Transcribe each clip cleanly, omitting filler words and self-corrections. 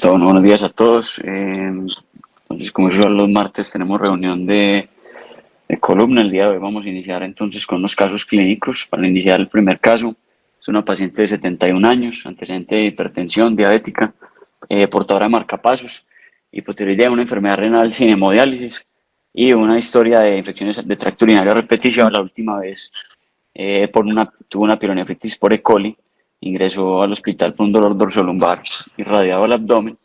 Bueno, buenos días a todos. Entonces, como usual, los martes tenemos reunión de columna. El día de hoy vamos a iniciar entonces con los casos clínicos. Para iniciar el primer caso, es una paciente de 71 años, antecedente de hipertensión diabética, portadora de marcapasos, hipotiroidea, una enfermedad renal sin hemodiálisis y una historia de infecciones de tracto urinario a repetición. La última vez tuvo una pielonefritis por E. coli, ingresó al hospital por un dolor dorsolumbar irradiado al abdomen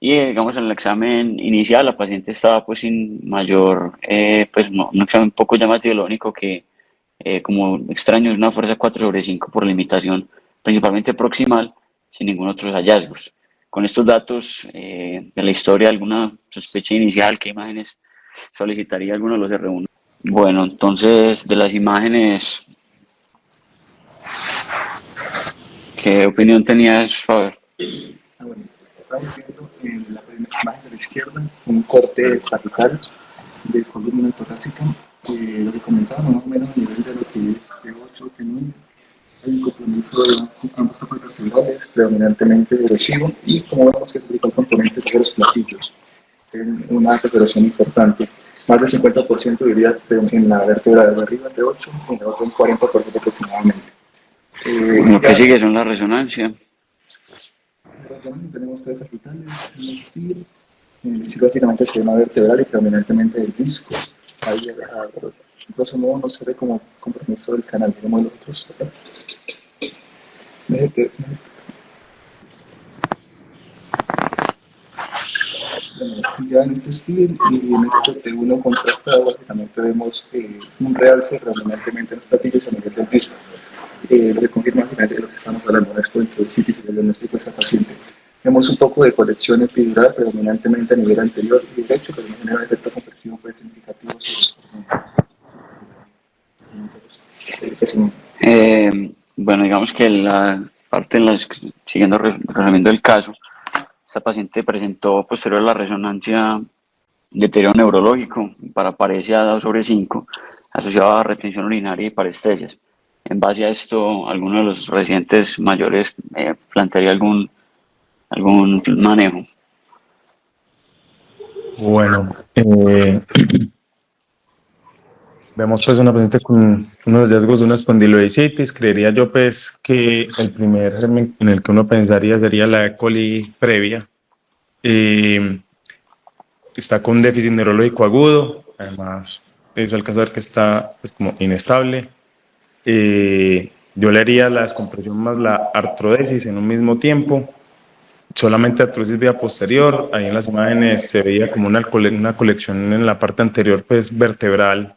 y digamos en el examen inicial la paciente estaba pues sin mayor, pues no, un examen poco llamativo, lo único que como extraño es una fuerza 4/5 por limitación principalmente proximal, sin ningún otros hallazgos. Con estos datos de la historia, ¿alguna sospecha inicial? ¿Qué imágenes solicitaría alguno de los R1? Bueno, entonces de las imágenes, ¿qué opinión tenías, Faber? Bueno, estamos viendo en la primera imagen de la izquierda un corte estatal de columna torácica, lo que comentábamos más o menos a nivel de lo que es T8, T9. Hay un compromiso de ambos grupos vertebrales, predominantemente erosivo, y como vemos que es el principal componente de los platillos, tienen una perforación importante. Más del 50% diría en la vértebra de arriba, T8, y en la otra un 40% aproximadamente. Lo que sigue son la resonancia. Tenemos tres apitales, un STIR, sí, básicamente se llama vertebral y predominantemente el disco. Ahí, grosso modo, no se ve como compromiso del canal, digamos los otros. Ya en este STIR y en este T1 contrastado, básicamente vemos un realce predominantemente en los platillos a nivel del disco. Lo que confirma de lo que estamos hablando, una expoenterocitis y el diagnóstico de esta paciente. Vemos un poco de colección epidural, predominantemente a nivel anterior y derecho, pero no genera efecto compresivo pues, significativo sobre Bueno, digamos que la parte en la siguiendo resumiendo el caso, esta paciente presentó posterior a la resonancia deterioro neurológico, paraparesia 2/5, asociado a retención urinaria y parestesias. En base a esto, alguno de los residentes mayores plantearía algún manejo. Bueno, vemos pues una paciente con unos hallazgos de una espondilodicitis. Creería yo pues que el primer germen en el que uno pensaría sería la E. coli previa. Está con un déficit neurológico agudo, además es alcanzar ver que está pues, como inestable. Yo le haría la descompresión más la artrodesis en un mismo tiempo. Solamente artrosis vía posterior. Ahí en las imágenes se veía como una colección en la parte anterior pues vertebral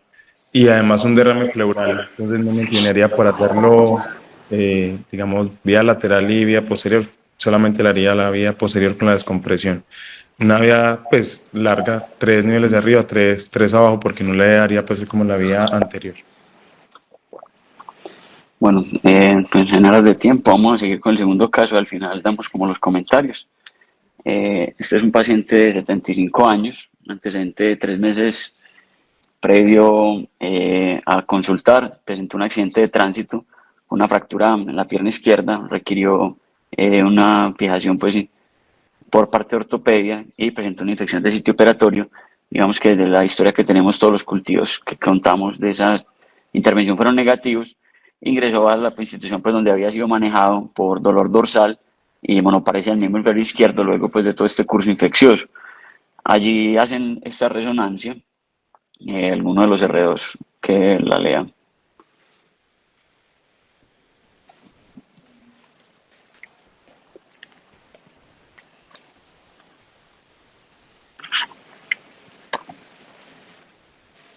y además un derrame pleural. Entonces no me inclinaría por hacerlo, digamos, vía lateral y vía posterior. Solamente le haría la vía posterior con la descompresión. Una vía pues larga, 3 niveles de arriba, 3 abajo, porque no le haría pues como la vía anterior. Bueno, pues en aras de tiempo vamos a seguir con el segundo caso. Al final damos como los comentarios. Este es un paciente de 75 años, antecedente de 3 meses previo a consultar. Presentó un accidente de tránsito, una fractura en la pierna izquierda, requirió una fijación pues, por parte de ortopedia y presentó una infección de sitio operatorio. Digamos que de la historia que tenemos, todos los cultivos que contamos de esa intervención fueron negativos. Ingresó a la institución pues, donde había sido manejado por dolor dorsal y monoparesia del miembro inferior izquierdo, luego pues, de todo este curso infeccioso. Allí hacen esta resonancia, alguno de los R2 que la lean.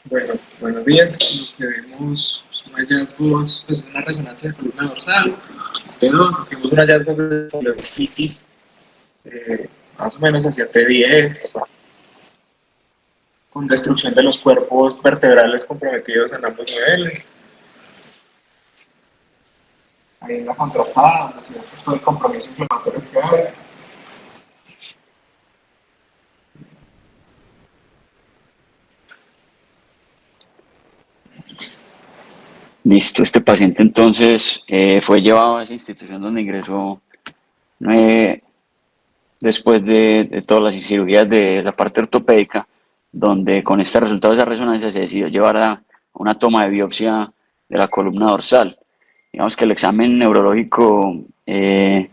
Bueno, buenos días. Lo que vemos son hallazgos, pues una resonancia de columna dorsal. T2, vemos un hallazgo de poliostitis, más o menos hacia T10, con destrucción de los cuerpos vertebrales comprometidos en ambos niveles. Ahí en la contrastada, donde se ve pues, todo el compromiso inflamatorio que hay. Listo, este paciente entonces fue llevado a esa institución donde ingresó después de todas las cirugías de la parte ortopédica, donde con este resultado de esa resonancia se decidió llevar a una toma de biopsia de la columna dorsal. Digamos que el examen neurológico en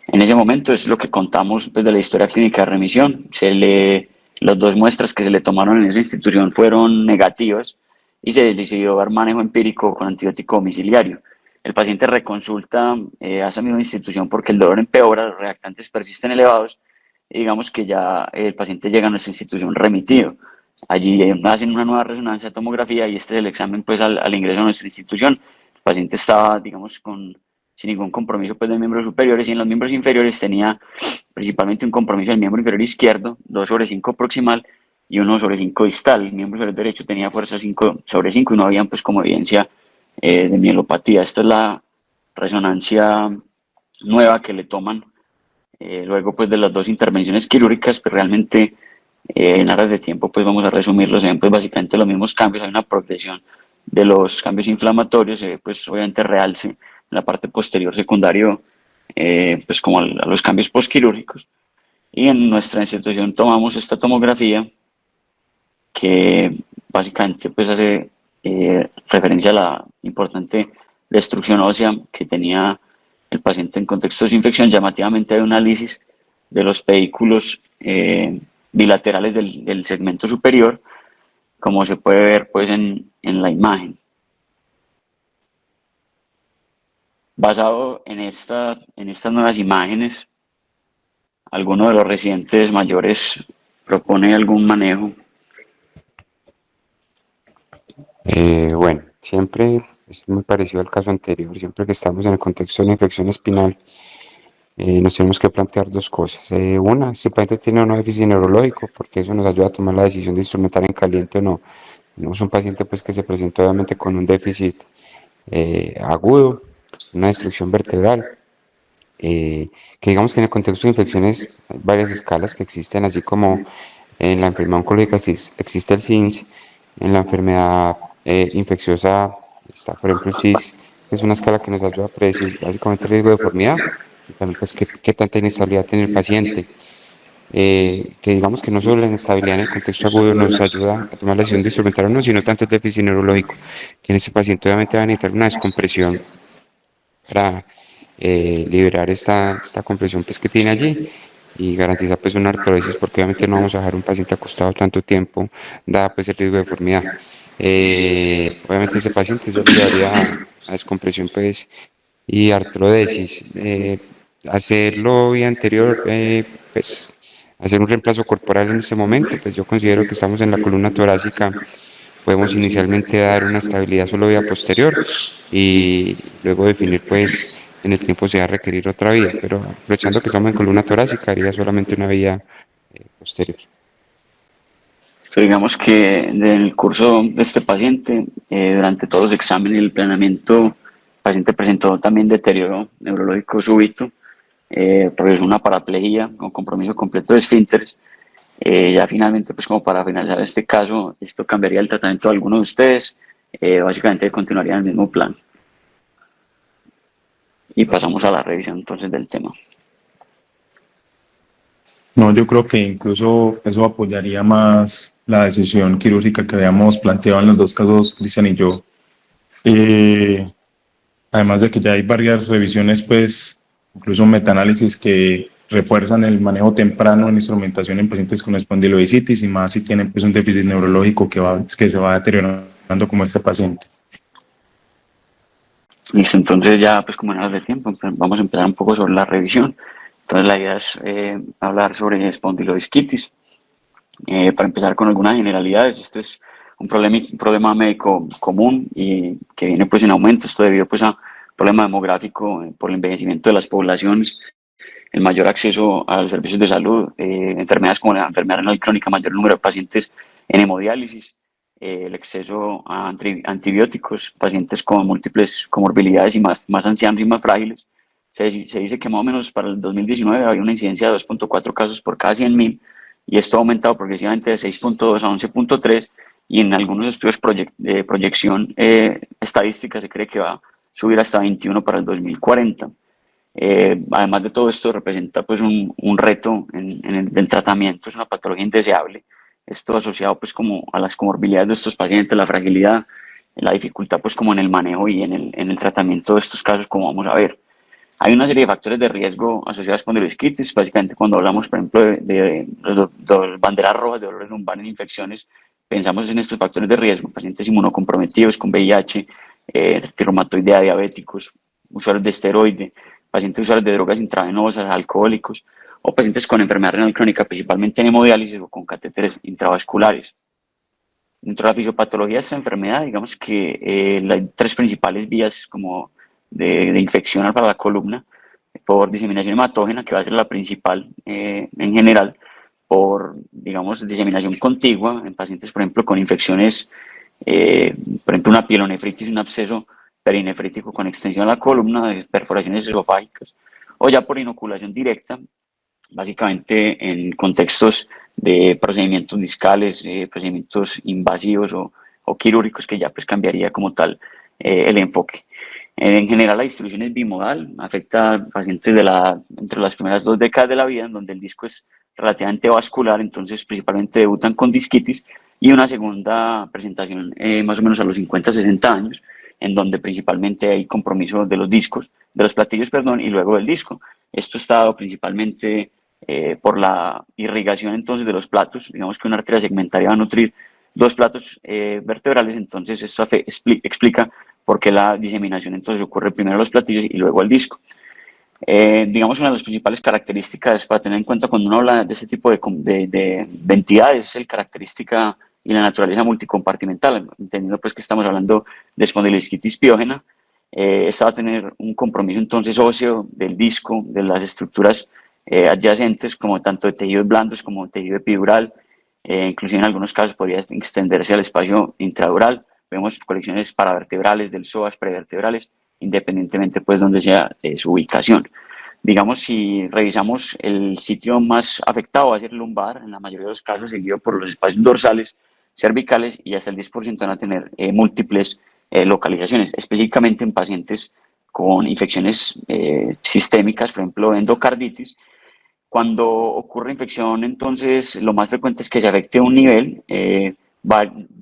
ese momento es lo que contamos pues, de la historia clínica de remisión. Las dos muestras que se le tomaron en esa institución fueron negativas y se decidió dar manejo empírico con antibiótico domiciliario. El paciente reconsulta a esa misma institución porque el dolor empeora, los reactantes persisten elevados y digamos que ya el paciente llega a nuestra institución remitido. Allí hacen una nueva resonancia, tomografía y este es el examen pues al ingreso a nuestra institución. El paciente estaba, digamos, sin ningún compromiso pues, de miembros superiores y en los miembros inferiores tenía principalmente un compromiso del miembro inferior izquierdo, 2/5 proximal y 1/5 distal. El miembro inferior derecho tenía fuerza 5/5 y no había pues como evidencia de mielopatía. Esta es la resonancia nueva que le toman luego pues de las dos intervenciones quirúrgicas, pero realmente en aras de tiempo pues vamos a resumirlos, se ven pues básicamente los mismos cambios, hay una progresión de los cambios inflamatorios, se ve pues obviamente realce en la parte posterior secundario pues como a los cambios postquirúrgicos y en nuestra institución tomamos esta tomografía que básicamente pues hace referencia a la importante destrucción ósea que tenía el paciente en contextos de infección. Llamativamente hay un análisis de los pedículos bilaterales del segmento superior, como se puede ver pues en la imagen. Basado en estas nuevas imágenes, ¿alguno de los residentes mayores propone algún manejo? Bueno, siempre es muy parecido al caso anterior, siempre que estamos en el contexto de una infección espinal, nos tenemos que plantear dos cosas. Una, si el paciente tiene un déficit neurológico, porque eso nos ayuda a tomar la decisión de instrumentar en caliente o no. Tenemos un paciente pues, que se presentó obviamente con un déficit agudo, una destrucción vertebral, que digamos que en el contexto de infecciones hay varias escalas que existen, así como en la enfermedad oncológica existe el CINS, en la enfermedad infecciosa está, por ejemplo, el CIS, que es una escala que nos ayuda a predecir básicamente el riesgo de deformidad y también pues qué tanta inestabilidad tiene el paciente. Que digamos que no solo la inestabilidad en el contexto agudo nos ayuda a tomar la decisión de instrumentar o no, sino tanto el déficit neurológico, que en ese paciente obviamente va a necesitar una descompresión para liberar esta compresión pues, que tiene allí y garantizar pues una artrosis, porque obviamente no vamos a dejar un paciente acostado tanto tiempo, dada pues el riesgo de deformidad. Obviamente ese paciente yo lo llevaría a descompresión pues y artrodesis. Hacerlo vía anterior, pues hacer un reemplazo corporal en este momento, pues yo considero que estamos en la columna torácica, podemos inicialmente dar una estabilidad solo vía posterior y luego definir pues en el tiempo se va a requerir otra vía, pero aprovechando que estamos en columna torácica haría solamente una vía posterior. So, digamos que en el curso de este paciente, durante todos los exámenes y el planeamiento, el paciente presentó también deterioro neurológico súbito, progresó una paraplegia con compromiso completo de esfínteres. Ya finalmente, pues como para finalizar este caso, esto cambiaría el tratamiento de alguno de ustedes, básicamente continuaría el mismo plan. Y pasamos a la revisión entonces del tema. No, yo creo que incluso eso apoyaría más la decisión quirúrgica que habíamos planteado en los dos casos, Cristian y yo. Además de que ya hay varias revisiones, pues, incluso metanálisis que refuerzan el manejo temprano en instrumentación en pacientes con espondilodicitis y más si tienen pues un déficit neurológico que se va deteriorando como este paciente. Listo, entonces ya pues como en horas de tiempo, vamos a empezar un poco sobre la revisión. Entonces la idea es hablar sobre espondilodisquitis. Para empezar con algunas generalidades, este es un problema médico común y que viene pues en aumento, esto debido pues a un problema demográfico por el envejecimiento de las poblaciones, el mayor acceso a los servicios de salud, enfermedades como la enfermedad renal crónica, mayor número de pacientes en hemodiálisis, el exceso a antibióticos, pacientes con múltiples comorbilidades y más ancianos y más frágiles. Se dice que más o menos para el 2019 había una incidencia de 2.4 casos por cada 100.000 y esto ha aumentado progresivamente de 6.2 a 11.3 y en algunos estudios de proyección estadística se cree que va a subir hasta 21 para el 2040. Además de todo esto, representa pues un reto en el tratamiento, es una patología indeseable. Esto asociado pues como a las comorbilidades de estos pacientes, la fragilidad, la dificultad pues como en el manejo y en el tratamiento de estos casos, como vamos a ver. Hay una serie de factores de riesgo asociados con espondilitis. Básicamente, cuando hablamos, por ejemplo, de los banderas rojas de dolores lumbar en infecciones, pensamos en estos factores de riesgo: pacientes inmunocomprometidos con VIH, reumatoidea, diabéticos, usuarios de esteroide, pacientes usuarios de drogas intravenosas, alcohólicos, o pacientes con enfermedad renal crónica, principalmente en hemodiálisis o con catéteres intravasculares. Dentro de la fisiopatología de esta enfermedad, digamos que hay tres principales vías como de infección para la columna: por diseminación hematógena, que va a ser la principal en general; por, digamos, diseminación contigua en pacientes, por ejemplo, con infecciones, por ejemplo, una pielonefritis, un absceso perinefrítico con extensión a la columna, perforaciones esofágicas; o ya por inoculación directa, básicamente en contextos de procedimientos discales, procedimientos invasivos o quirúrgicos, que ya pues cambiaría como tal el enfoque. En general, la distribución es bimodal, afecta a pacientes entre las primeras 2 décadas de la vida, en donde el disco es relativamente vascular, entonces principalmente debutan con disquitis, y una segunda presentación más o menos a los 50-60 años, en donde principalmente hay compromiso de los discos, de los platillos, perdón, y luego del disco. Esto está dado principalmente por la irrigación entonces de los platos. Digamos que una arteria segmentaria va a nutrir dos platos vertebrales, entonces esto explica por qué la diseminación entonces ocurre primero a los platillos y luego al disco. Digamos, una de las principales características para tener en cuenta cuando uno habla de este tipo de entidades es la característica y la naturaleza multicompartimental, entendiendo pues que estamos hablando de espondilitis piógena. Esta va a tener un compromiso entonces óseo del disco, de las estructuras adyacentes, como tanto de tejidos blandos como de tejido epidural. Inclusive en algunos casos podría extenderse al espacio intradural. Vemos colecciones paravertebrales del psoas, prevertebrales, independientemente pues donde sea su ubicación. Digamos, si revisamos, el sitio más afectado va a ser lumbar, en la mayoría de los casos, seguido por los espacios dorsales, cervicales, y hasta el 10% van a tener múltiples localizaciones, específicamente en pacientes con infecciones sistémicas, por ejemplo, endocarditis. Cuando ocurre infección, entonces lo más frecuente es que se afecte un nivel,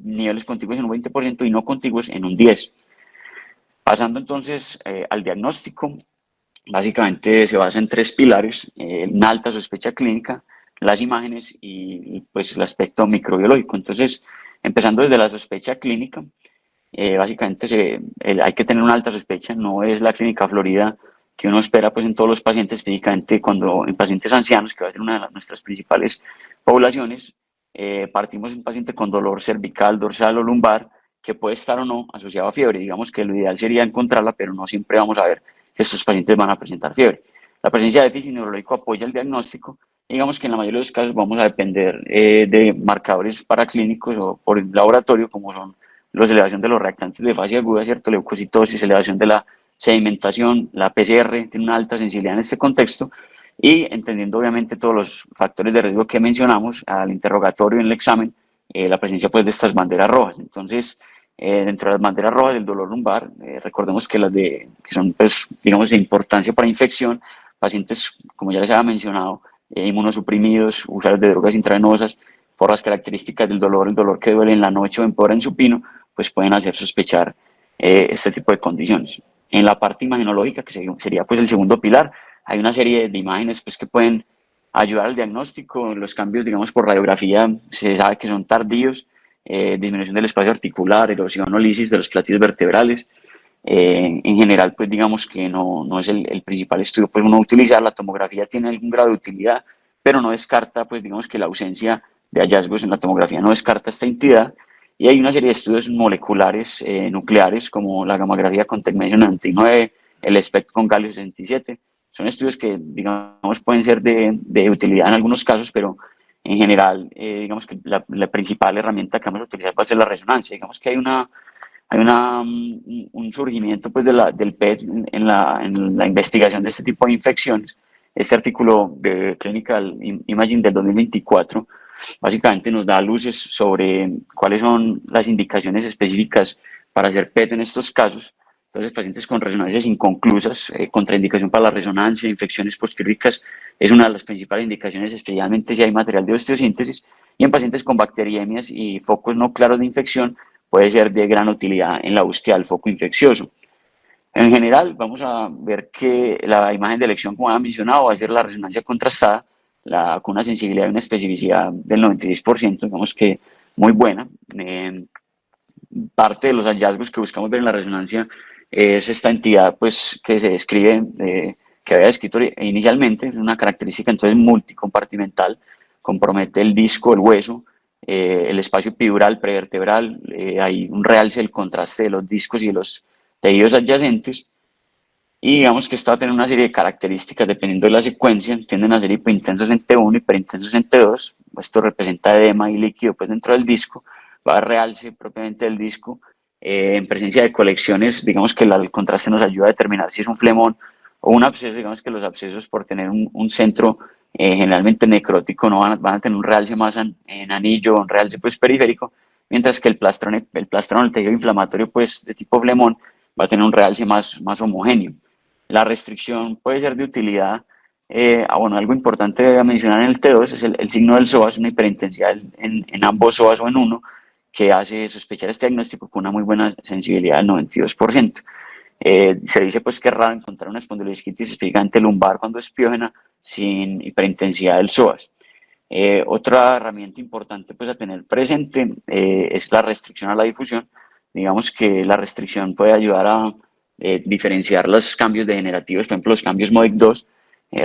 niveles contiguos en un 20% y no contiguos en un 10%. Pasando entonces al diagnóstico, básicamente se basa en tres pilares: una alta sospecha clínica, las imágenes y pues el aspecto microbiológico. Entonces, empezando desde la sospecha clínica, básicamente hay que tener una alta sospecha. No es la clínica florida que uno espera pues en todos los pacientes, específicamente cuando en pacientes ancianos, que va a ser una de nuestras principales poblaciones. Partimos de un paciente con dolor cervical, dorsal o lumbar, que puede estar o no asociado a fiebre. Digamos que lo ideal sería encontrarla, pero no siempre vamos a ver que estos pacientes van a presentar fiebre. La presencia de déficit neurológico apoya el diagnóstico. Digamos que en la mayoría de los casos vamos a depender de marcadores paraclínicos o por el laboratorio, como son la elevación de los reactantes de fase aguda, ¿cierto?, leucocitosis, elevación de la sedimentación. La PCR tiene una alta sensibilidad en este contexto, y entendiendo obviamente todos los factores de riesgo que mencionamos al interrogatorio en el examen, la presencia pues de estas banderas rojas. Entonces, dentro de las banderas rojas del dolor lumbar, recordemos que que son pues, digamos, de importancia para infección, pacientes, como ya les había mencionado, inmunosuprimidos, usuarios de drogas intravenosas, por las características del dolor, el dolor que duele en la noche o empeora en supino, pues pueden hacer sospechar este tipo de condiciones. En la parte imagenológica, que sería pues el segundo pilar, hay una serie de imágenes pues, que pueden ayudar al diagnóstico. Los cambios, digamos, por radiografía se sabe que son tardíos: disminución del espacio articular, erosión o lisis de los platillos vertebrales. En general, pues digamos que no es el principal estudio pues uno utilizar. La tomografía tiene algún grado de utilidad, pero no descarta, pues digamos que la ausencia de hallazgos en la tomografía no descarta esta entidad. Y hay una serie de estudios moleculares nucleares, como la gammagrafía con Technetium 99, el SPECT con Galio 67. Son estudios que, digamos, pueden ser de utilidad en algunos casos, pero en general, digamos que la principal herramienta que vamos a utilizar va a ser la resonancia. Digamos que hay un surgimiento pues, del PET en la investigación de este tipo de infecciones. Este artículo de Clinical Imaging del 2024 básicamente nos da luces sobre cuáles son las indicaciones específicas para hacer PET en estos casos. Entonces, pacientes con resonancias inconclusas, contraindicación para la resonancia, infecciones postquirúrgicas, es una de las principales indicaciones, especialmente si hay material de osteosíntesis, y en pacientes con bacteriemias y focos no claros de infección, puede ser de gran utilidad en la búsqueda del foco infeccioso. En general, vamos a ver que la imagen de elección, como había mencionado, va a ser la resonancia contrastada, con una sensibilidad y una especificidad del 96%, digamos que muy buena. Parte de los hallazgos que buscamos ver en la resonancia es esta entidad pues, que se describe, que había descrito inicialmente, es una característica entonces multicompartimental, compromete el disco, el hueso, el espacio epidural, prevertebral, hay un realce del contraste de los discos y de los tejidos adyacentes, y digamos que esta va a tener una serie de características dependiendo de la secuencia, tienden a ser hiperintensos en T1, hiperintensos en T2, esto representa edema y líquido pues, dentro del disco, va a realce propiamente del disco, en presencia de colecciones, digamos que el contraste nos ayuda a determinar si es un flemón o un absceso, digamos que los abscesos por tener un centro generalmente necrótico no van a tener un realce más en anillo, un realce pues periférico, mientras que el plastrón, el tejido inflamatorio pues de tipo flemón va a tener un realce más homogéneo. La restricción puede ser de utilidad. Bueno, algo importante a mencionar en el T2 es el signo del psoas, una hiperintensidad en ambos psoas o en uno, que hace sospechar este diagnóstico con una muy buena sensibilidad del 92%. Se dice pues que es raro encontrar una espondilodisquitis específicamente lumbar cuando es piógena sin hiperintensidad del psoas. Otra herramienta importante pues a tener presente es la restricción a la difusión. Digamos que la restricción puede ayudar a diferenciar los cambios degenerativos, por ejemplo los cambios MODIC2.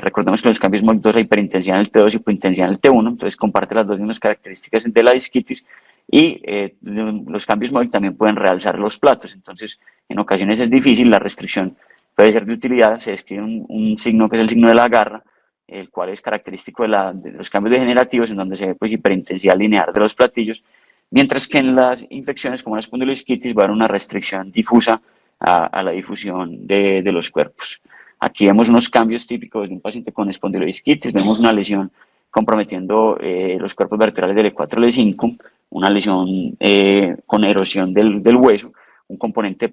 Recordemos que los cambios MODIC2 hay hiperintensidad en el T2 y hipointensidad en el T1, entonces comparte las dos mismas características de la disquitis, y los cambios MODIC también pueden realzar los platos, entonces en ocasiones es difícil, la restricción puede ser de utilidad. Se describe un signo que es el signo de la garra, el cual es característico de los cambios degenerativos, en donde se ve pues, hiperintensidad lineal de los platillos, mientras que en las infecciones como la espondilodisquitis va a haber una restricción difusa a la difusión de los cuerpos. Aquí vemos unos cambios típicos de un paciente con espondilodisquitis, vemos una lesión comprometiendo los cuerpos vertebrales del E4 y L5, una lesión con erosión del hueso, un componente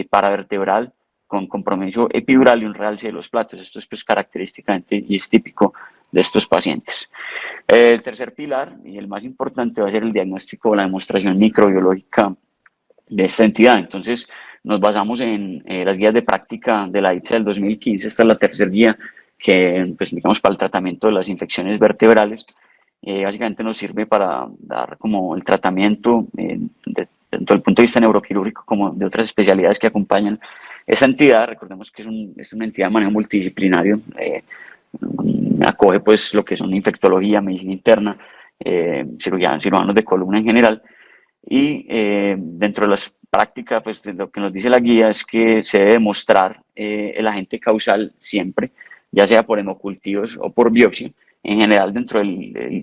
paravertebral con compromiso epidural y un realce de los platos. Esto es pues, característicamente y es típico de estos pacientes. El tercer pilar y el más importante va a ser el diagnóstico o la demostración microbiológica de esta entidad. Entonces, nos basamos en las guías de práctica de la ITSE del 2015. Esta es la tercera guía que, pues, digamos, para el tratamiento de las infecciones vertebrales. Básicamente nos sirve para dar como el tratamiento tanto desde el punto de vista neuroquirúrgico como de otras especialidades que acompañan esa entidad. Recordemos que es una entidad de manejo multidisciplinario, acoge pues lo que son infectología, medicina interna, cirujanos de columna en general, y dentro de las prácticas, pues lo que nos dice la guía es que se debe demostrar el agente causal siempre, ya sea por hemocultivos o por biopsia. En general, dentro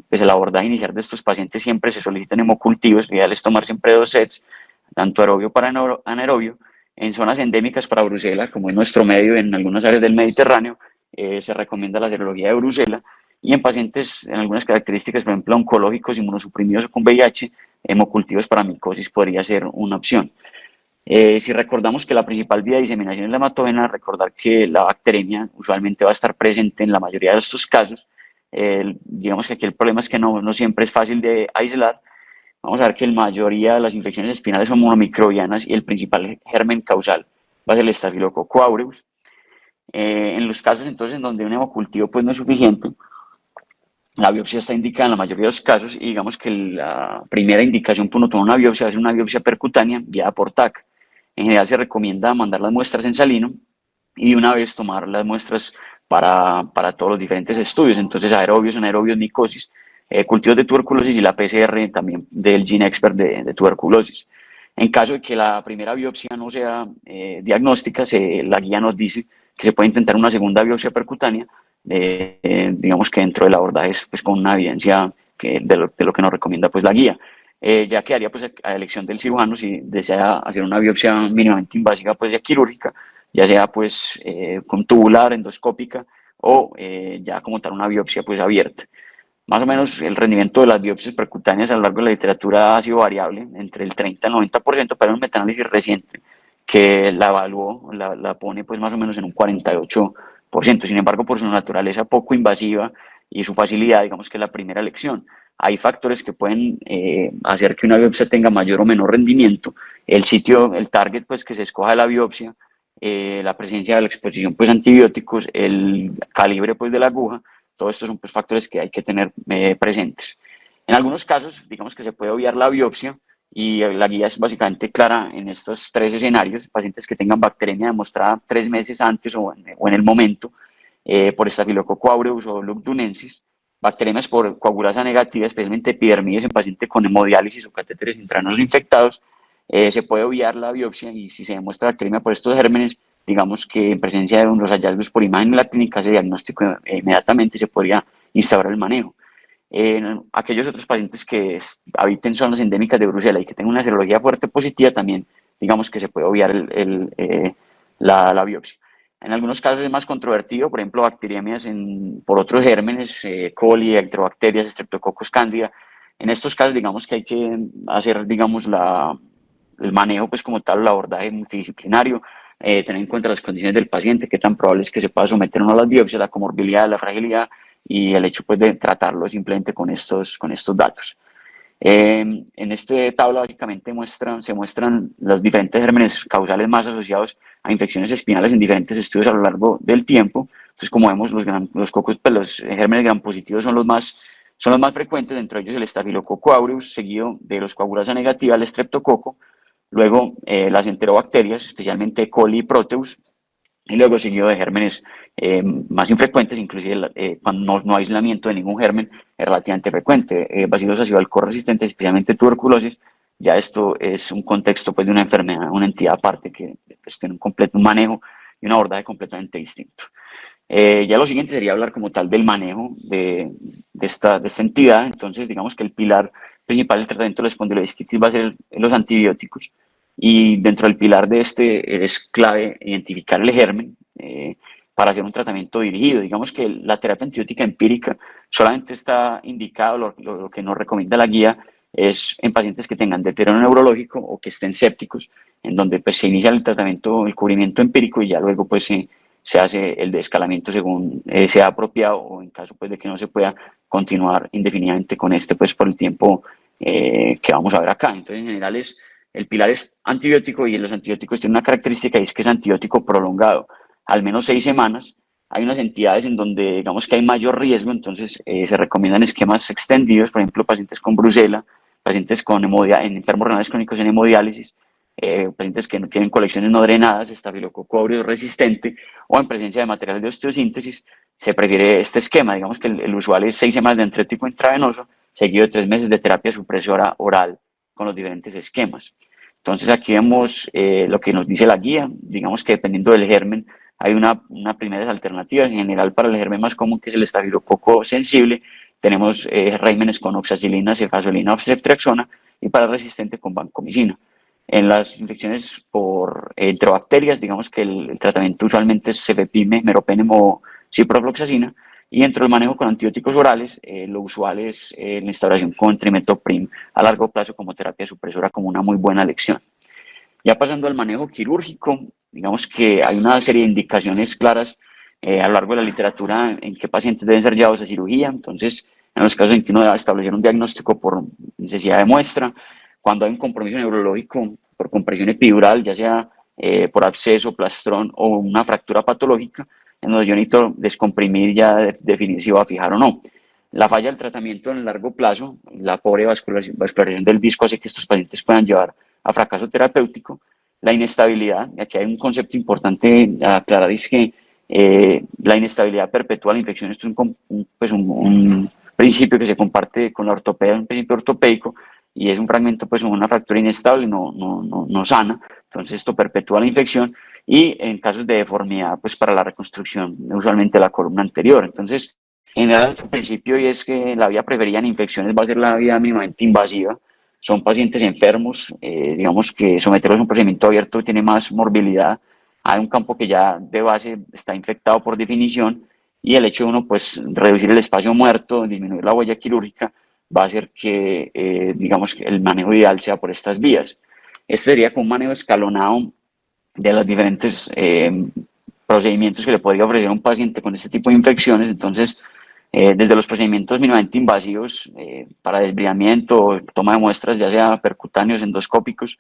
pues el abordaje inicial de estos pacientes siempre se solicitan hemocultivos, lo ideal es tomar siempre 2 sets, tanto aerobio para anaerobio. En zonas endémicas para Brucela, como en nuestro medio, en algunas áreas del Mediterráneo, se recomienda la serología de Brucela, y en pacientes en algunas características, por ejemplo, oncológicos, inmunosuprimidos o con VIH, hemocultivos para micosis podría ser una opción. Si recordamos que la principal vía de diseminación es la hematógena, recordar que la bacteremia usualmente va a estar presente en la mayoría de estos casos. Digamos que aquí el problema es que no siempre es fácil de aislar. Vamos a ver que la mayoría de las infecciones espinales son monomicrobianas y el principal germen causal va a ser el Staphylococcus aureus. En los casos entonces en donde un hemocultivo pues, no es suficiente, la biopsia está indicada en la mayoría de los casos, y digamos que la primera indicación para uno tomar una biopsia es una biopsia percutánea guiada por TAC. En general se recomienda mandar las muestras en salino y de una vez tomar las muestras para todos los diferentes estudios, entonces aerobios, anaerobios, micosis, cultivos de tuberculosis y la PCR también del GeneXpert de tuberculosis. En caso de que la primera biopsia no sea diagnóstica, la guía nos dice que se puede intentar una segunda biopsia percutánea, digamos que dentro del abordaje pues, con una evidencia de lo que nos recomienda pues, la guía. Ya quedaría pues, a elección del cirujano si desea hacer una biopsia mínimamente invasiva, pues ya quirúrgica, ya sea pues con tubular, endoscópica o ya como tal una biopsia pues abierta. Más o menos el rendimiento de las biopsias percutáneas a lo largo de la literatura ha sido variable, entre el 30 y el 90%, pero un metaanálisis reciente que la evaluó, la pone pues más o menos en un 48%. Sin embargo, por su naturaleza poco invasiva y su facilidad, digamos que es la primera elección. Hay factores que pueden hacer que una biopsia tenga mayor o menor rendimiento. El sitio, el target pues que se escoja de la biopsia, la presencia de la exposición pues a antibióticos, el calibre pues de la aguja, todo esto son pues factores que hay que tener presentes. En algunos casos, digamos que se puede obviar la biopsia y la guía es básicamente clara en estos tres escenarios: pacientes que tengan bacteremia demostrada 3 meses antes o en el momento por Staphylococcus aureus o lugdunensis, bacteremias por coagulasa negativa, especialmente epidermides en pacientes con hemodiálisis o catéteres intravenosos infectados. Se puede obviar la biopsia y si se demuestra bacteremia por estos gérmenes, digamos que en presencia de los hallazgos por imagen en la clínica se diagnostica inmediatamente y se podría instaurar el manejo. Aquellos otros pacientes que habiten zonas endémicas de Bruselas y que tengan una serología fuerte positiva, también digamos que se puede obviar la biopsia. En algunos casos es más controvertido, por ejemplo, bacteriemias por otros gérmenes, coli, enterobacterias, streptococcus candida. En estos casos, digamos que hay que hacer, digamos, el manejo, pues como tal, el abordaje multidisciplinario, tener en cuenta las condiciones del paciente, qué tan probable es que se pueda someter o no a las biopsias, la comorbilidad, la fragilidad y el hecho pues de tratarlo simplemente con estos datos. En esta tabla básicamente se muestran los diferentes gérmenes causales más asociados a infecciones espinales en diferentes estudios a lo largo del tiempo. Entonces, como vemos, los cocos, pues, los gérmenes gram positivos son los más frecuentes, dentro de ellos el Staphylococcus aureus, seguido de los coagulasa negativa, el streptococo, luego las enterobacterias, especialmente E. coli y Proteus, y luego seguido de gérmenes más infrecuentes, inclusive cuando no hay aislamiento de ningún germen, es relativamente frecuente. Bacilos acidoalcohol-resistentes, especialmente tuberculosis, ya esto es un contexto pues, de una enfermedad, una entidad aparte que pues, tiene un manejo y un abordaje completamente distinto. Ya lo siguiente sería hablar como tal del manejo de esta entidad. Entonces, digamos que el pilar principal del tratamiento de la espondilodisquitis va a ser los antibióticos. Y dentro del pilar de este es clave identificar el germen para hacer un tratamiento dirigido. Digamos que la terapia antibiótica empírica solamente está indicado, lo que nos recomienda la guía es en pacientes que tengan deterioro neurológico o que estén sépticos, en donde pues, se inicia el tratamiento, el cubrimiento empírico y ya luego pues, se hace el desescalamiento según sea apropiado o en caso pues, de que no se pueda continuar indefinidamente con pues, por el tiempo que vamos a ver acá. Entonces, en general, el pilar es antibiótico y los antibióticos tienen una característica y es que es antibiótico prolongado, al menos 6 semanas. Hay unas entidades en donde digamos que hay mayor riesgo, entonces se recomiendan esquemas extendidos, por ejemplo, pacientes con brucela, pacientes con enfermos renales crónicos en hemodiálisis, pacientes que no tienen colecciones no drenadas, Staphylococcus aureus resistente o en presencia de material de osteosíntesis, se prefiere este esquema. Digamos que el usual es 6 semanas de antibiótico intravenoso, seguido de 3 meses de terapia supresora oral con los diferentes esquemas. Entonces aquí vemos lo que nos dice la guía. Digamos que dependiendo del germen hay una primera alternativa. En general, para el germen más común, que es el estafilococo sensible, tenemos regímenes con oxacilina, cefazolina o ceftriaxona, y para el resistente con vancomicina. En las infecciones por enterobacterias, digamos que el tratamiento usualmente es cefepime, meropenem o ciprofloxacina, y dentro del manejo con antibióticos orales, lo usual es la instauración con trimethoprim a largo plazo como terapia supresora, como una muy buena elección. Ya pasando al manejo quirúrgico, digamos que hay una serie de indicaciones claras a lo largo de la literatura en qué pacientes deben ser llevados a cirugía. Entonces, en los casos en que uno debe establecer un diagnóstico por necesidad de muestra, cuando hay un compromiso neurológico por compresión epidural, ya sea por absceso, plastrón o una fractura patológica, en donde yo necesito descomprimir ya definir si va a fijar o no. La falla del tratamiento en el largo plazo, la pobre vascularización del disco hace que estos pacientes puedan llevar a fracaso terapéutico. La inestabilidad, y aquí hay un concepto importante a aclarar, es que la inestabilidad perpetua de la infección, esto es un principio que se comparte con la ortopedia, un principio ortopédico, y es un fragmento, pues una fractura inestable, no sana, entonces esto perpetúa la infección, y en casos de deformidad, pues para la reconstrucción, usualmente la columna anterior. Entonces, en general, otro principio y es que la vía preferida en infecciones va a ser la vía mínimamente invasiva. Son pacientes enfermos, digamos que someterlos a un procedimiento abierto tiene más morbilidad. Hay un campo que ya de base está infectado por definición y el hecho de uno pues reducir el espacio muerto, disminuir la huella quirúrgica, va a hacer que digamos que el manejo ideal sea por estas vías. Este sería con un manejo escalonado de los diferentes procedimientos que le podría ofrecer un paciente con este tipo de infecciones. Entonces, desde los procedimientos mínimamente invasivos para desbridamiento, toma de muestras, ya sea percutáneos, endoscópicos,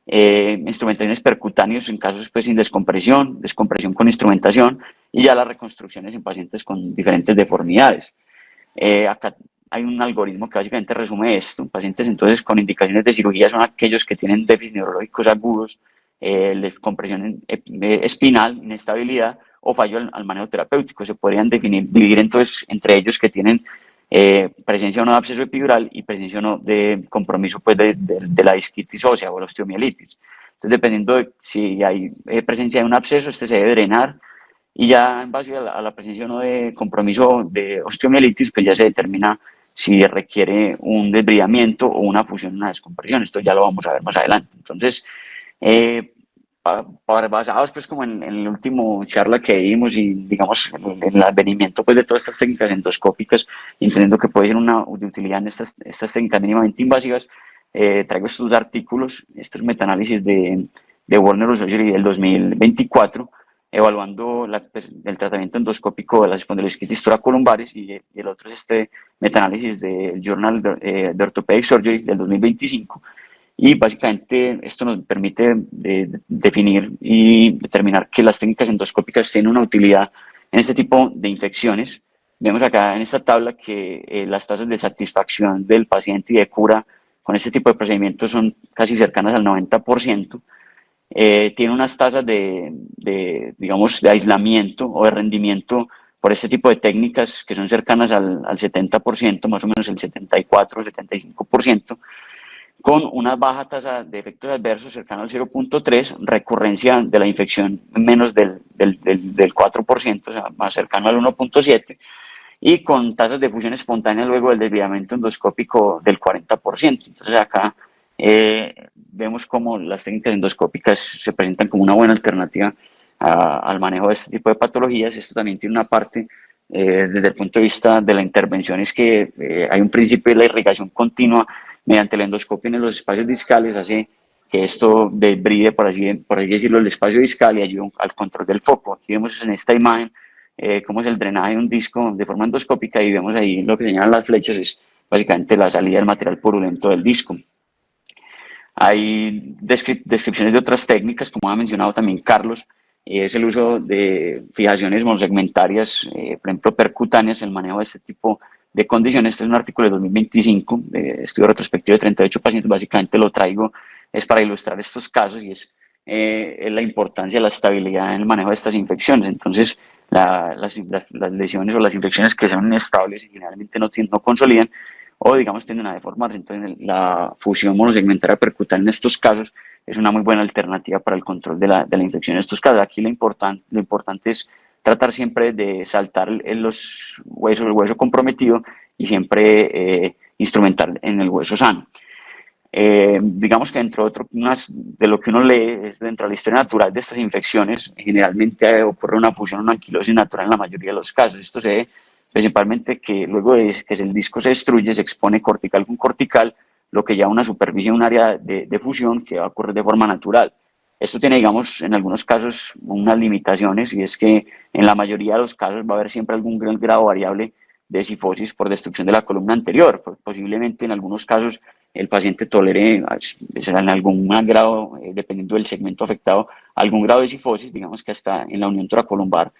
instrumentaciones percutáneos en casos pues, sin descompresión, descompresión con instrumentación y ya las reconstrucciones en pacientes con diferentes deformidades. Acá hay un algoritmo que básicamente resume esto. Pacientes entonces con indicaciones de cirugía son aquellos que tienen déficits neurológicos agudos, compresión espinal, inestabilidad o fallo al manejo terapéutico. Se podrían dividir entonces entre ellos que tienen presencia o no de absceso epidural y presencia o no de compromiso pues, de la disquitis ósea o la osteomielitis. Entonces, dependiendo de si hay presencia de un absceso, este se debe drenar y ya en base a la presencia o no de compromiso de osteomielitis, pues ya se determina si requiere un desbridamiento o una fusión, una descompresión. Esto ya lo vamos a ver más adelante. Entonces, basados pues como en la última charla que dimos y digamos en el advenimiento pues de todas estas técnicas endoscópicas, entendiendo que puede ser una de utilidad en estas técnicas mínimamente invasivas, traigo estos artículos, estos metaanálisis de Warner Surgery del 2024, evaluando el tratamiento endoscópico de las espondilosquitis toracolumbares y el otro es este metaanálisis del Journal de Orthopedic Surgery del 2025. Y básicamente esto nos permite definir y determinar que las técnicas endoscópicas tienen una utilidad en este tipo de infecciones. Vemos acá en esta tabla que las tasas de satisfacción del paciente y de cura con este tipo de procedimientos son casi cercanas al 90%. Tiene unas tasas digamos, de aislamiento o de rendimiento por este tipo de técnicas que son cercanas al 70%, más o menos el 74 o 75%, con una baja tasa de efectos adversos cercana al 0.3, recurrencia de la infección menos del 4%, o sea, más cercano al 1.7, y con tasas de fusión espontánea luego del desviamiento endoscópico del 40%. Entonces acá vemos cómo las técnicas endoscópicas se presentan como una buena alternativa al manejo de este tipo de patologías. Esto también tiene una parte desde el punto de vista de la intervención, es que hay un principio de la irrigación continua mediante la endoscopia en los espacios discales, hace que esto desbride, por así decirlo, el espacio discal y ayuda al control del foco. Aquí vemos en esta imagen cómo es el drenaje de un disco de forma endoscópica y vemos ahí lo que señalan las flechas, es básicamente la salida del material purulento del disco. Hay descripciones de otras técnicas, como ha mencionado también Carlos, es el uso de fijaciones monosegmentarias, por ejemplo, percutáneas, el manejo de este tipo de condiciones. Este es un artículo de 2025, estudio retrospectivo de 38 pacientes, básicamente lo traigo es para ilustrar estos casos y es la importancia de la estabilidad en el manejo de estas infecciones. Entonces, las lesiones o las infecciones que son inestables y generalmente no consolidan o digamos tienden a deformarse. Entonces la fusión monosegmentaria percutánea en estos casos es una muy buena alternativa para el control de la infección en estos casos. Aquí lo importante es tratar siempre de saltar el hueso comprometido y siempre instrumentar en el hueso sano. Digamos que de lo que uno lee es dentro de la historia natural de estas infecciones, generalmente ocurre una fusión, una anquilosis natural en la mayoría de los casos. Esto se ve principalmente que luego de que el disco se destruye, se expone cortical con cortical, lo que lleva a una superficie, un área de fusión que va a ocurrir de forma natural. Esto tiene, digamos, en algunos casos unas limitaciones y es que en la mayoría de los casos va a haber siempre algún grado variable de cifosis por destrucción de la columna anterior. Posiblemente en algunos casos el paciente tolere en algún grado, dependiendo del segmento afectado, algún grado de cifosis, digamos que hasta en la unión toracolumbar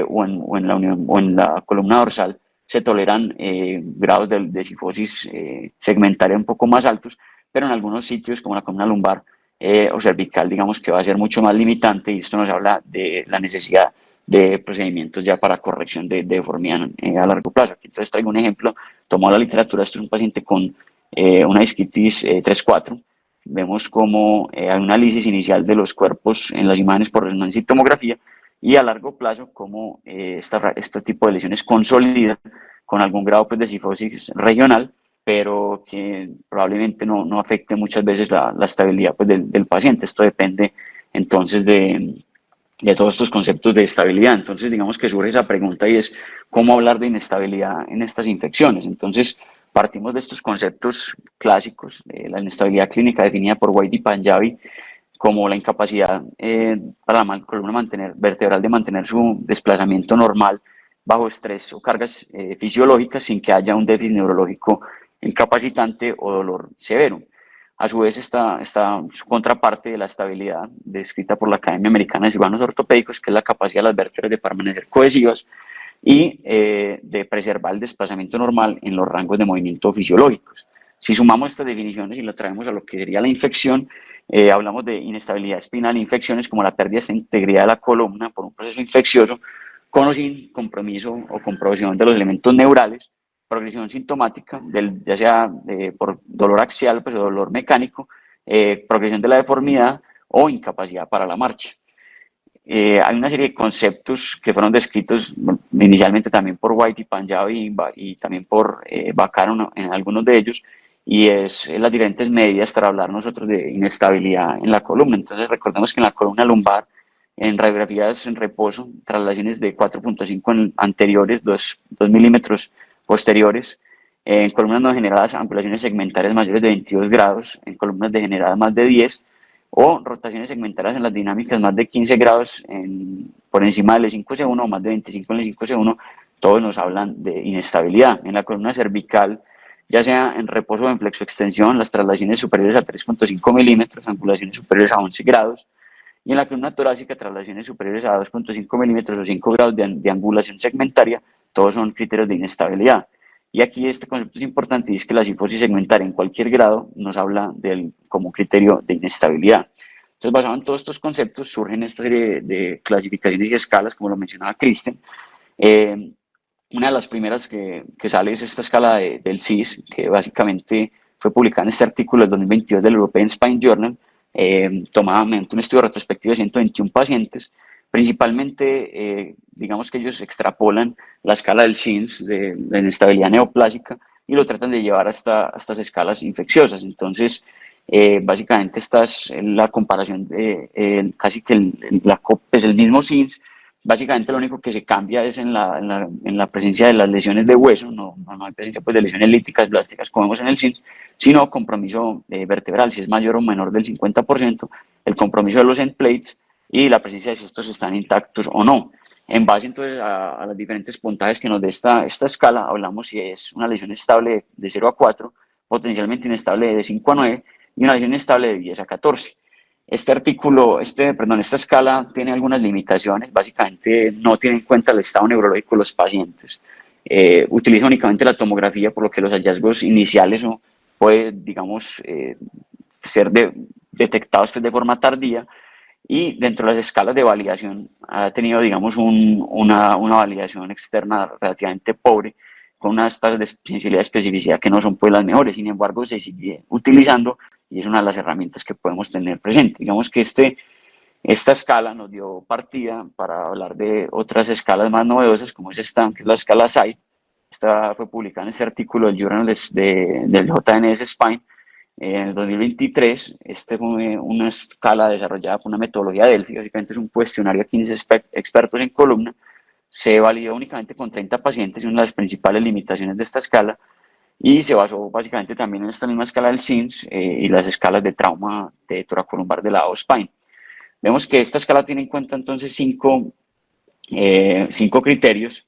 o en la columna dorsal se toleran grados de cifosis segmentaria un poco más altos, pero en algunos sitios como la columna lumbar o cervical, digamos que va a ser mucho más limitante y esto nos habla de la necesidad de procedimientos ya para corrección de deformidad a largo plazo. Aquí entonces traigo un ejemplo, tomó la literatura, esto es un paciente con una disquitis 3-4, vemos como hay una lisis inicial de los cuerpos en las imágenes por resonancia y tomografía y a largo plazo como este tipo de lesiones consolidan con algún grado pues, de cifosis regional, pero que probablemente no afecte muchas veces la estabilidad pues, del paciente. Esto depende entonces de todos estos conceptos de estabilidad. Entonces, digamos que surge esa pregunta y es cómo hablar de inestabilidad en estas infecciones. Entonces, partimos de estos conceptos clásicos, la inestabilidad clínica definida por White y Panjabi, como la incapacidad para la columna vertebral de mantener su desplazamiento normal bajo estrés o cargas fisiológicas sin que haya un déficit neurológico incapacitante o dolor severo. A su vez está su contraparte de la estabilidad descrita por la Academia Americana de Cirujanos Ortopédicos, que es la capacidad de las vértebras de permanecer cohesivas y de preservar el desplazamiento normal en los rangos de movimiento fisiológicos. Si sumamos estas definiciones y lo traemos a lo que sería la infección, hablamos de inestabilidad espinal, infecciones como la pérdida de integridad de la columna por un proceso infeccioso, con o sin compromiso o compresión de los elementos neurales, progresión sintomática, ya sea por dolor axial pues, o dolor mecánico, progresión de la deformidad o incapacidad para la marcha. Hay una serie de conceptos que fueron descritos inicialmente también por White y Panjabi y también por Bacaro en algunos de ellos, y es las diferentes medidas para hablar nosotros de inestabilidad en la columna. Entonces recordemos que en la columna lumbar, en radiografías en reposo, traslaciones de 4.5 anteriores, 2 milímetros posteriores, en columnas no degeneradas, ampulaciones segmentarias mayores de 22 grados, en columnas degeneradas más de 10, o rotaciones segmentarias en las dinámicas más de 15 grados por encima del E5C1 o más de 25 en el E5C1, todos nos hablan de inestabilidad. En la columna cervical, ya sea en reposo o en flexoextensión, las traslaciones superiores a 3.5 milímetros, angulaciones superiores a 11 grados, y en la columna torácica, traslaciones superiores a 2.5 milímetros o 5 grados de angulación segmentaria, todos son criterios de inestabilidad. Y aquí este concepto es importante y es que la cifosis segmentaria en cualquier grado nos habla como criterio de inestabilidad. Entonces, basado en todos estos conceptos, surgen esta serie de clasificaciones y escalas, como lo mencionaba Kristen. Una de las primeras que sale es esta escala del CIS, que básicamente fue publicada en este artículo del 2022 del European Spine Journal, tomada mediante un estudio retrospectivo de 121 pacientes. Principalmente, digamos que ellos extrapolan la escala del SINS, de la inestabilidad neoplásica, y lo tratan de llevar hasta estas escalas infecciosas. Entonces, básicamente esta es la comparación de casi que es el mismo SINS. Básicamente lo único que se cambia es en la presencia de las lesiones de hueso, no hay presencia pues, de lesiones líticas, plásticas como vemos en el SINS, sino compromiso vertebral, si es mayor o menor del 50%, el compromiso de los end plates y la presencia de si estos están intactos o no. En base entonces a los diferentes puntajes que nos da esta escala, hablamos si es una lesión estable de 0 a 4, potencialmente inestable de 5 a 9 y una lesión estable de 10 a 14. Esta escala tiene algunas limitaciones, básicamente no tiene en cuenta el estado neurológico de los pacientes. Utiliza únicamente la tomografía, por lo que los hallazgos iniciales pueden, digamos, ser detectados de forma tardía, y dentro de las escalas de validación ha tenido, digamos, una validación externa relativamente pobre, con unas tasas de sensibilidad y especificidad que no son pues las mejores. Sin embargo, se sigue utilizando y es una de las herramientas que podemos tener presente. Digamos que esta escala nos dio partida para hablar de otras escalas más novedosas, como es esta, que es la escala SAI. Esta fue publicada en este artículo del Journal del JNS Spine en el 2023. Este fue una escala desarrollada por una metodología Delphi, básicamente es un cuestionario a 15 expertos en columna. Se validó únicamente con 30 pacientes y una de las principales limitaciones de esta escala, y se basó básicamente también en esta misma escala del SINS y las escalas de trauma de toracolumbar de lado spine. Vemos que esta escala tiene en cuenta entonces cinco criterios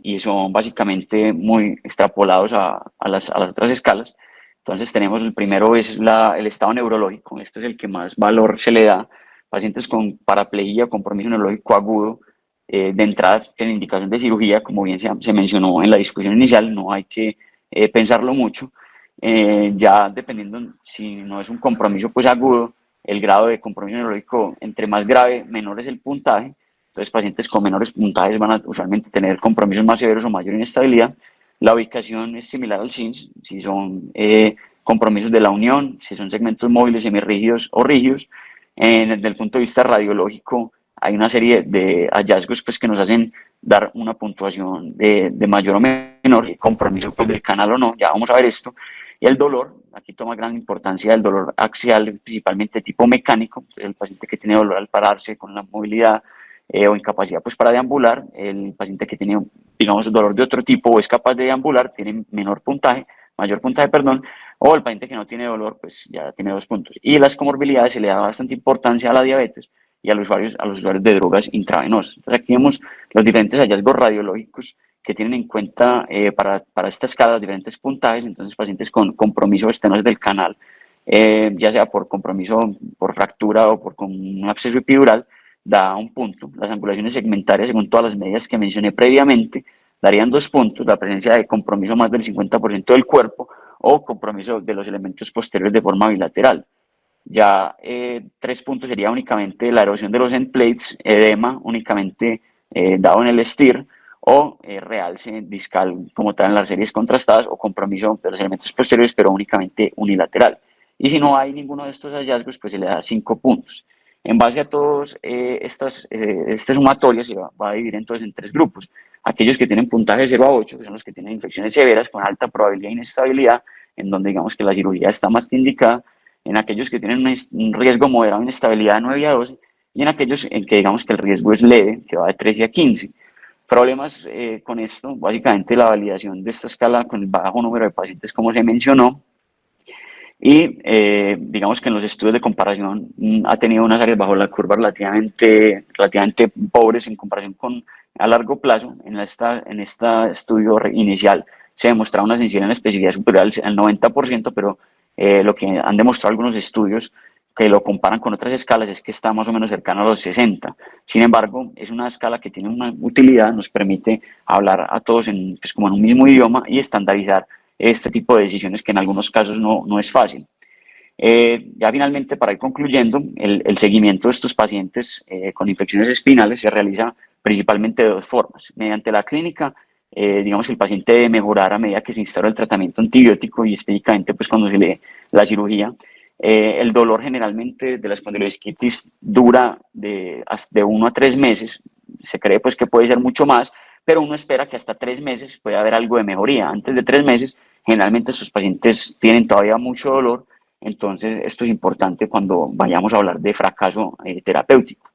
y son básicamente muy extrapolados a las otras escalas. Entonces tenemos el primero es el estado neurológico, este es el que más valor se le da. Pacientes con paraplegia o compromiso neurológico agudo, de entrada en indicación de cirugía, como bien se mencionó en la discusión inicial, no hay que pensarlo mucho. Ya dependiendo si no es un compromiso pues agudo, el grado de compromiso neurológico entre más grave, menor es el puntaje. Entonces pacientes con menores puntajes van a usualmente tener compromisos más severos o mayor inestabilidad. La ubicación es similar al SINS, si son compromisos de la unión, si son segmentos móviles, semirrígidos o rígidos. Desde el punto de vista radiológico, hay una serie de hallazgos pues, que nos hacen dar una puntuación de mayor o menor compromiso pues, del canal o no, ya vamos a ver esto. Y el dolor, aquí toma gran importancia el dolor axial, principalmente tipo mecánico, el paciente que tiene dolor al pararse con la movilidad o incapacidad pues, para deambular, el paciente que tiene, digamos, dolor de otro tipo o es capaz de deambular, tiene mayor puntaje, o el paciente que no tiene dolor, pues ya tiene 2 puntos. Y las comorbilidades se le da bastante importancia a la diabetes y a los usuarios de drogas intravenosas. Entonces aquí vemos los diferentes hallazgos radiológicos que tienen en cuenta para esta escala diferentes puntajes. Entonces pacientes con compromiso de estenosis del canal, ya sea por compromiso por fractura o por con un absceso epidural, da 1 punto. Las angulaciones segmentarias, según todas las medidas que mencioné previamente, darían 2 puntos. La presencia de compromiso más del 50% del cuerpo o compromiso de los elementos posteriores de forma bilateral. Ya 3 puntos sería únicamente la erosión de los end plates, edema únicamente dado en el STIR, o realce discal como tal en las series contrastadas, o compromiso de los elementos posteriores pero únicamente unilateral. Y si no hay ninguno de estos hallazgos, pues se le da 5 puntos. En base a todos esta sumatoria se va a dividir entonces en 3 grupos. Aquellos que tienen puntaje de 0 a 8, que son los que tienen infecciones severas con alta probabilidad de inestabilidad, en donde digamos que la cirugía está más que indicada, en aquellos que tienen un riesgo moderado de inestabilidad de 9 a 12, y en aquellos en que digamos que el riesgo es leve, que va de 13 a 15. Problemas con esto, básicamente la validación de esta escala con el bajo número de pacientes, como se mencionó, y digamos que en los estudios de comparación ha tenido unas áreas bajo la curva relativamente pobres en comparación con a largo plazo. En este estudio inicial se demostraba una sensibilidad en especificidad superior al 90%, pero lo que han demostrado algunos estudios que lo comparan con otras escalas es que está más o menos cercano a los 60. Sin embargo, es una escala que tiene una utilidad, nos permite hablar a todos pues como en un mismo idioma y estandarizar este tipo de decisiones que en algunos casos no es fácil. Ya finalmente, para ir concluyendo, el seguimiento de estos pacientes con infecciones espinales se realiza principalmente de 2 formas. Mediante la clínica, digamos que el paciente debe mejorar a medida que se instaura el tratamiento antibiótico y específicamente pues cuando se le la cirugía. El dolor generalmente de la espondilodisquitis dura de 1 a 3 meses, se cree pues que puede ser mucho más, pero uno espera que hasta 3 meses pueda haber algo de mejoría. Antes de 3 meses, generalmente estos pacientes tienen todavía mucho dolor, entonces esto es importante cuando vayamos a hablar de fracaso terapéutico.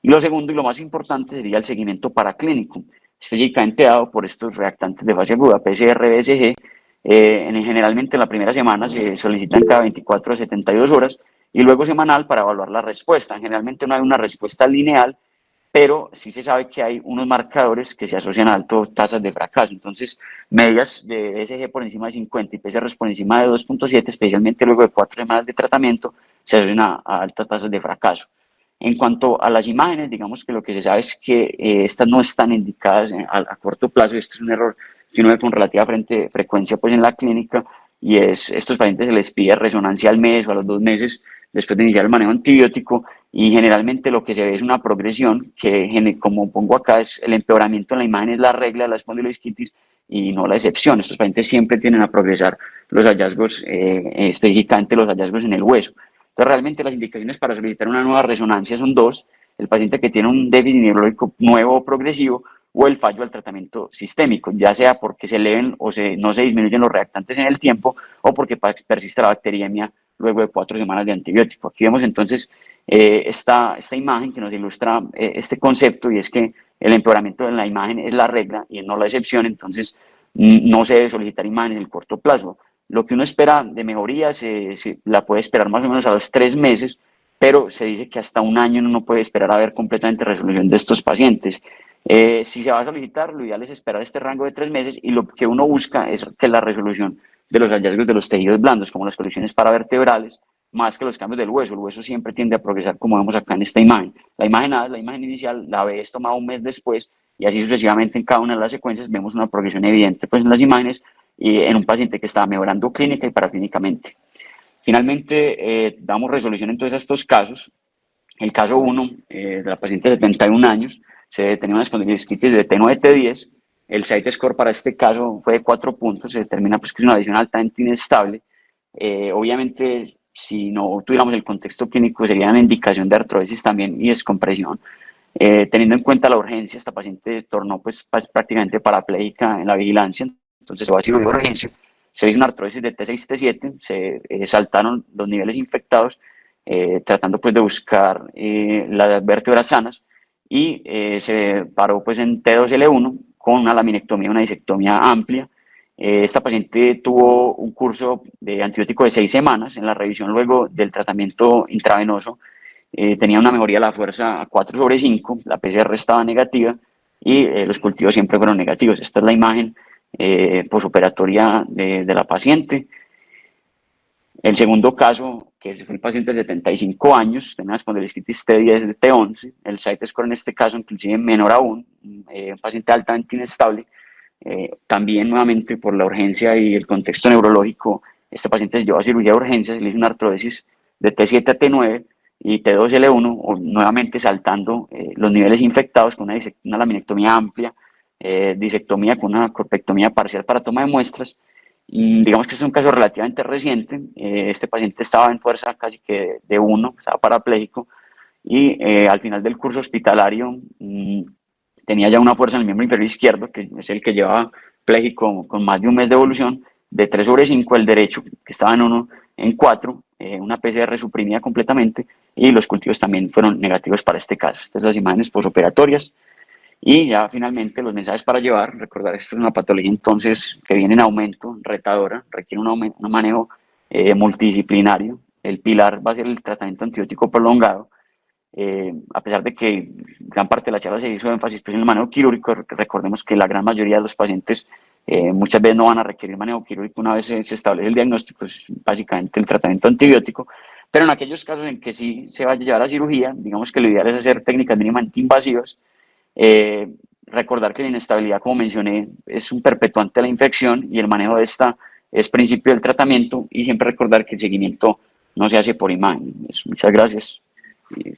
Y lo segundo y lo más importante sería el seguimiento paraclínico, específicamente dado por estos reactantes de fase aguda, PCR, BCG. Generalmente la primera semana se solicitan cada 24 a 72 horas y luego semanal para evaluar la respuesta. Generalmente no hay una respuesta lineal, pero sí se sabe que hay unos marcadores que se asocian a altas tasas de fracaso. Entonces, medias de BCG por encima de 50 y PCR por encima de 2.7, especialmente luego de 4 semanas de tratamiento, se asocian a altas tasas de fracaso. En cuanto a las imágenes, digamos que lo que se sabe es que estas no están indicadas a corto plazo. Esto es un error que uno ve con relativa frecuencia pues, en la clínica, y estos pacientes se les pide resonancia al mes o a los 2 meses después de iniciar el manejo antibiótico, y generalmente lo que se ve es una progresión que, como pongo acá, es el empeoramiento en la imagen es la regla de la espondilodisquitis y no la excepción. Estos pacientes siempre tienden a progresar los hallazgos, específicamente los hallazgos en el hueso. Entonces, realmente las indicaciones para solicitar una nueva resonancia son 2: el paciente que tiene un déficit neurológico nuevo o progresivo, o el fallo al tratamiento sistémico, ya sea porque se eleven o no se disminuyen los reactantes en el tiempo, o porque persiste la bacteriemia luego de 4 semanas de antibiótico. Aquí vemos entonces esta imagen que nos ilustra este concepto, y es que el empeoramiento en la imagen es la regla y no la excepción. Entonces no se debe solicitar imagen en el corto plazo. Lo que uno espera de mejoría se la puede esperar más o menos a los 3 meses, pero se dice que hasta 1 año uno no puede esperar a ver completamente resolución de estos pacientes. Si se va a solicitar, lo ideal es esperar este rango de 3 meses, y lo que uno busca es que la resolución de los hallazgos de los tejidos blandos, como las colecciones paravertebrales, más que los cambios del hueso. El hueso siempre tiende a progresar, como vemos acá en esta imagen. La imagen A es la imagen inicial, la B es tomada 1 mes después, y así sucesivamente en cada una de las secuencias vemos una progresión evidente pues, en las imágenes, y en un paciente que está mejorando clínica y paraclínicamente. Finalmente, damos resolución entonces a estos casos. El caso 1, de la paciente de 71 años, se tenía una espondilodisquitis de T9, T10. El site score para este caso fue de 4 puntos. Se determina pues, que es una lesión altamente inestable. Obviamente, si no tuviéramos el contexto clínico, sería una indicación de artrosis también y descompresión. Teniendo en cuenta la urgencia, esta paciente tornó pues, prácticamente parapléjica en la vigilancia, entonces se va a decir de urgencia. Se hizo una artrosis de T6, T7, se saltaron los niveles infectados, tratando pues, de buscar las vértebras sanas, y se paró pues, en T2L1 con una laminectomía, una disectomía amplia. Esta paciente tuvo un curso de antibiótico de 6 semanas. En la revisión luego del tratamiento intravenoso tenía una mejoría de la fuerza a 4/5, la PCR estaba negativa y los cultivos siempre fueron negativos. Esta es la imagen posoperatoria de la paciente. El segundo caso, que fue el paciente de 75 años, tenía una espondilitis T10 de T11, el site score en este caso inclusive menor aún, un paciente altamente inestable. También nuevamente por la urgencia y el contexto neurológico, este paciente se llevó a cirugía de urgencias, le hizo una artrodesis de T7 a T9 y T2L1, nuevamente saltando los niveles infectados con una laminectomía amplia, disectomía con una corpectomía parcial para toma de muestras. Digamos que este es un caso relativamente reciente. Este paciente estaba en fuerza casi que de 1, estaba parapléjico y al final del curso hospitalario tenía ya una fuerza en el miembro inferior izquierdo, que es el que llevaba pléjico con más de un mes de evolución, de 3/5, el derecho que estaba en 1 en 4, una PCR suprimida completamente y los cultivos también fueron negativos para este caso. Estas son las imágenes posoperatorias. Y ya finalmente los mensajes para llevar, recordar, esto es una patología entonces que viene en aumento, retadora, requiere un manejo multidisciplinario. El pilar va a ser el tratamiento antibiótico prolongado. A pesar de que gran parte de la charla se hizo énfasis pues, en el manejo quirúrgico, recordemos que la gran mayoría de los pacientes muchas veces no van a requerir manejo quirúrgico una vez se establece el diagnóstico, es básicamente el tratamiento antibiótico. Pero en aquellos casos en que sí se va a llevar a cirugía, digamos que lo ideal es hacer técnicas mínimamente invasivas. Recordar que la inestabilidad, como mencioné, es un perpetuante de la infección y el manejo de esta es principio del tratamiento, y siempre recordar que el seguimiento no se hace por imagen. Muchas gracias. Y,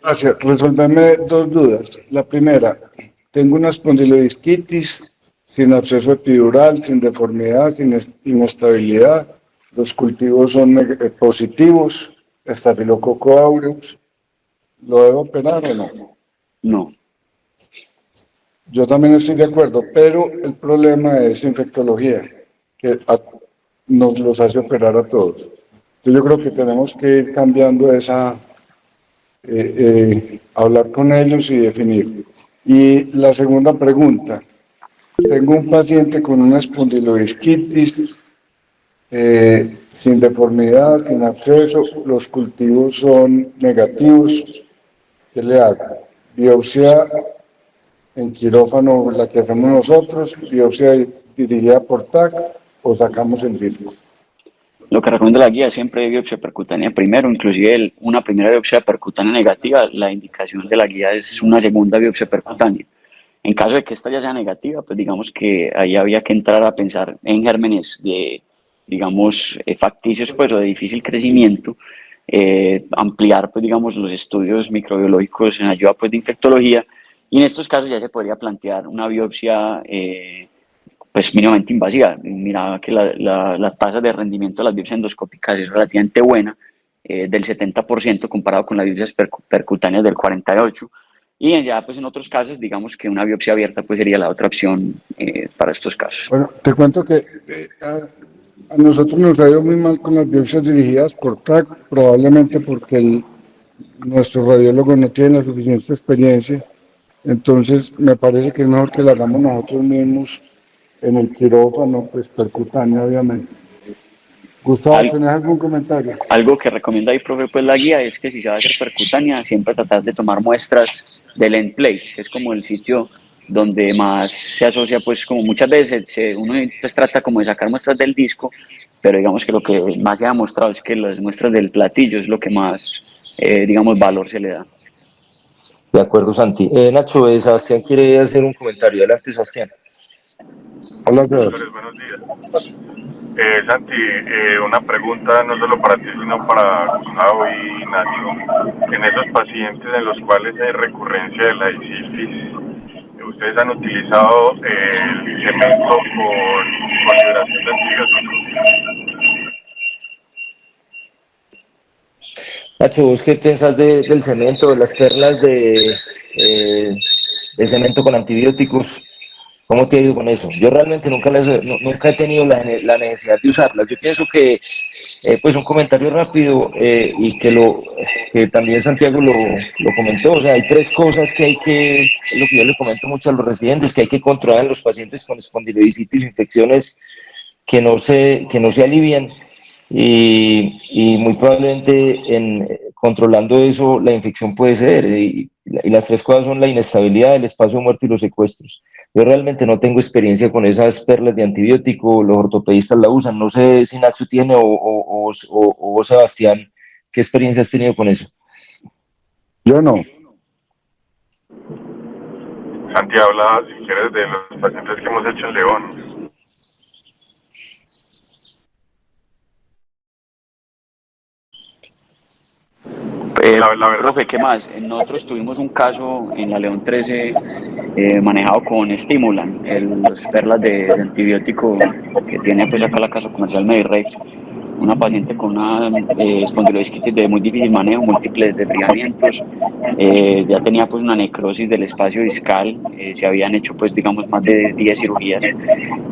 Gracias. Resolverme dos dudas. La primera, tengo una espondilodisquitis sin absceso epidural, sin deformidad, sin inestabilidad. Los cultivos son positivos, Staphylococcus aureus. ¿Lo debo operar o no? No. Yo también estoy de acuerdo, pero el problema es infectología, que nos los hace operar a todos. Entonces yo creo que tenemos que ir cambiando esa, hablar con ellos y definir. Y la segunda pregunta, tengo un paciente con una espondilodisquitis, sin deformidad, sin absceso, los cultivos son negativos. ¿Qué le hago? Biopsia en quirófano, la que hacemos nosotros, biopsia dirigida por TAC o sacamos el disco. Lo que recomienda la guía es siempre biopsia percutánea primero, inclusive una primera biopsia percutánea negativa, la indicación de la guía es una segunda biopsia percutánea. En caso de que esta ya sea negativa, pues digamos que ahí había que entrar a pensar en gérmenes de, digamos, facticios pues, o de difícil crecimiento, ampliar pues, digamos, los estudios microbiológicos en ayuda pues, de infectología, y en estos casos ya se podría plantear una biopsia pues mínimamente invasiva. Mira que la tasa de rendimiento de las biopsias endoscópicas es relativamente buena, del 70% comparado con las biopsias percutáneas del 48%. Y ya pues en otros casos, digamos que una biopsia abierta pues sería la otra opción para estos casos. Bueno, te cuento que a nosotros nos ha ido muy mal con las biopsias dirigidas por TAC, probablemente porque nuestro radiólogo no tiene la suficiente experiencia. Entonces me parece que es mejor que la hagamos nosotros mismos en el quirófano, pues percutáneo obviamente. Gustavo, ¿tenés algún comentario? Algo que recomienda ahí, profe, pues la guía es que si se va a hacer percutánea, siempre tratar de tomar muestras del end plate, que es como el sitio donde más se asocia, pues como muchas veces uno pues, trata como de sacar muestras del disco, pero digamos que lo que más se ha demostrado es que las muestras del platillo es lo que más, digamos, valor se le da. De acuerdo, Santi. Nacho, Sebastián quiere hacer un comentario. Adelante, Sebastián. Hola, buenos días. Santi, una pregunta no solo para ti, sino para Gustavo y Nacho. En esos pacientes en los cuales hay recurrencia de la sífilis, ¿ustedes han utilizado el cemento con liberación de antibióticos? Nacho, ¿vos qué pensás del cemento, de las perlas de cemento con antibióticos? ¿Cómo te ha ido con eso? Yo realmente nunca he tenido la necesidad de usarlas. Yo pienso que, pues un comentario rápido y que que también Santiago lo comentó, o sea, hay tres cosas que hay que, es lo que yo le comento mucho a los residentes, que hay que controlar en los pacientes con espondilodicitis, infecciones que no se alivian y muy probablemente controlando eso la infección puede ceder. Y las tres cosas son la inestabilidad, el espacio muerto y los secuestros. Yo realmente no tengo experiencia con esas perlas de antibiótico, los ortopedistas la usan, no sé si Nacho tiene o vos, Sebastián, ¿qué experiencia has tenido con eso? Yo no. Santi, habla, si quieres, de los pacientes que hemos hecho en León. Profe, ¿qué más? Nosotros tuvimos un caso en la León 13 manejado con Stimulan, las perlas de antibiótico que tiene pues acá la casa comercial Medirex. Una paciente con una espondilodisquitis de muy difícil manejo, múltiples desbridamientos, ya tenía pues una necrosis del espacio discal, se habían hecho pues digamos más de 10 cirugías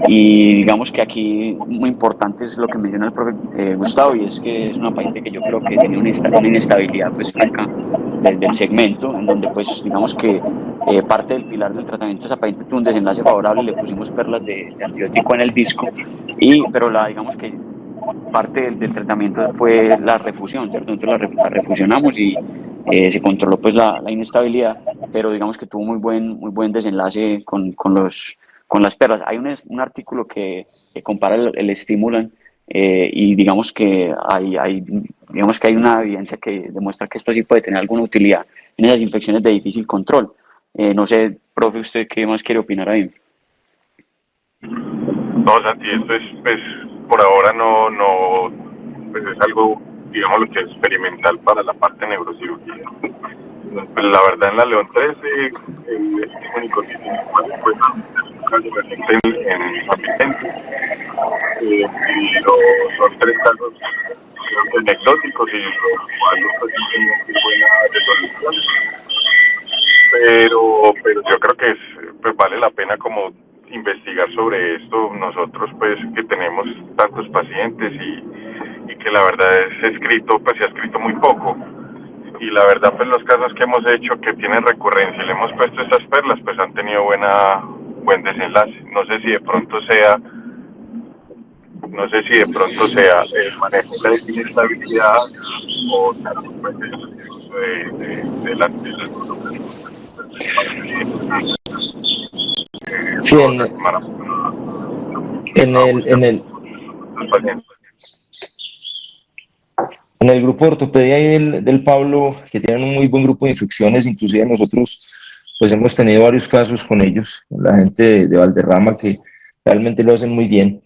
y digamos que aquí muy importante es lo que menciona el profe Gustavo, y es que es una paciente que yo creo que tiene una inestabilidad pues franca del segmento, en donde pues digamos que parte del pilar del tratamiento de esa paciente tuvo un desenlace favorable, le pusimos perlas de antibiótico en el disco, pero digamos que parte del tratamiento fue la refusión, ¿cierto? Nosotros la refusionamos y se controló pues la inestabilidad, pero digamos que tuvo muy buen desenlace con las perlas. Hay un artículo que compara el Stimulan y digamos que digamos que hay una evidencia que demuestra que esto sí puede tener alguna utilidad en esas infecciones de difícil control. No sé, profe, ¿usted qué más quiere opinar ahí? No, Santi, esto es, pues, por ahora pues es algo, digamos, lo que es experimental para la parte de neurocirugía. Pues la verdad, en la León 13, el único que tiene pues, un caso reciente en pacientes, son tres casos anecdóticos y los cuales pues, tienen muy buena resolución. Pero yo creo que pues, vale la pena como investigar sobre esto nosotros pues que tenemos tantos pacientes y que la verdad se ha escrito muy poco y la verdad pues los casos que hemos hecho que tienen recurrencia y le hemos puesto estas perlas pues han tenido buen desenlace. No sé si de pronto sea el manejo de la inestabilidad o también pues el uso de las Sí, en el grupo de ortopedia y del Pablo, que tienen un muy buen grupo de infecciones, inclusive nosotros pues hemos tenido varios casos con ellos, con la gente de Valderrama que realmente lo hacen muy bien.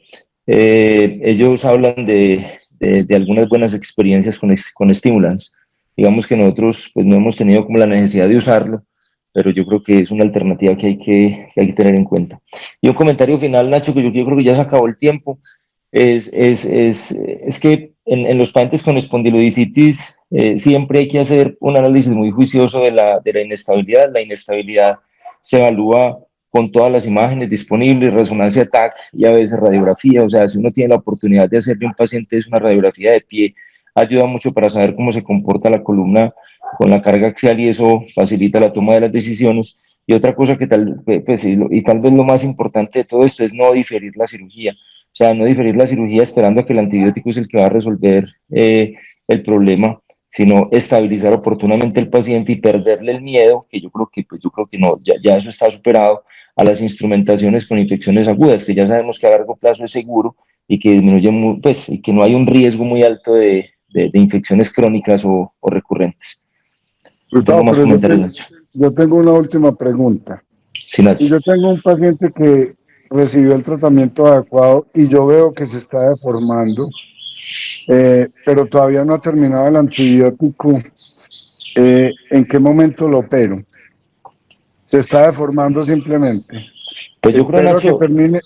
Ellos hablan de algunas buenas experiencias con Stimulans. Digamos que nosotros pues no hemos tenido como la necesidad de usarlo, pero yo creo que es una alternativa que hay que tener en cuenta. Y un comentario final, Nacho, que yo creo que ya se acabó el tiempo, es que en los pacientes con espondilodicitis siempre hay que hacer un análisis muy juicioso de la inestabilidad. La inestabilidad se evalúa con todas las imágenes disponibles, resonancia TAC y a veces radiografía. O sea, si uno tiene la oportunidad de hacerle a un paciente es una radiografía de pie, ayuda mucho para saber cómo se comporta la columna con la carga axial y eso facilita la toma de las decisiones. Y otra cosa que tal vez lo más importante de todo esto es no diferir la cirugía. O sea, no diferir la cirugía esperando a que el antibiótico es el que va a resolver el problema, sino estabilizar oportunamente el paciente y perderle el miedo, que yo creo que no, ya eso está superado, a las instrumentaciones con infecciones agudas, que ya sabemos que a largo plazo es seguro y que disminuye pues, y que no hay un riesgo muy alto de infecciones crónicas o recurrentes. Gustavo, yo tengo una última pregunta. Sí, si yo tengo un paciente que recibió el tratamiento adecuado y yo veo que se está deformando, pero todavía no ha terminado el antibiótico, ¿en qué momento lo opero? ¿Se está deformando simplemente? Pues yo creo, Nacho, que termine.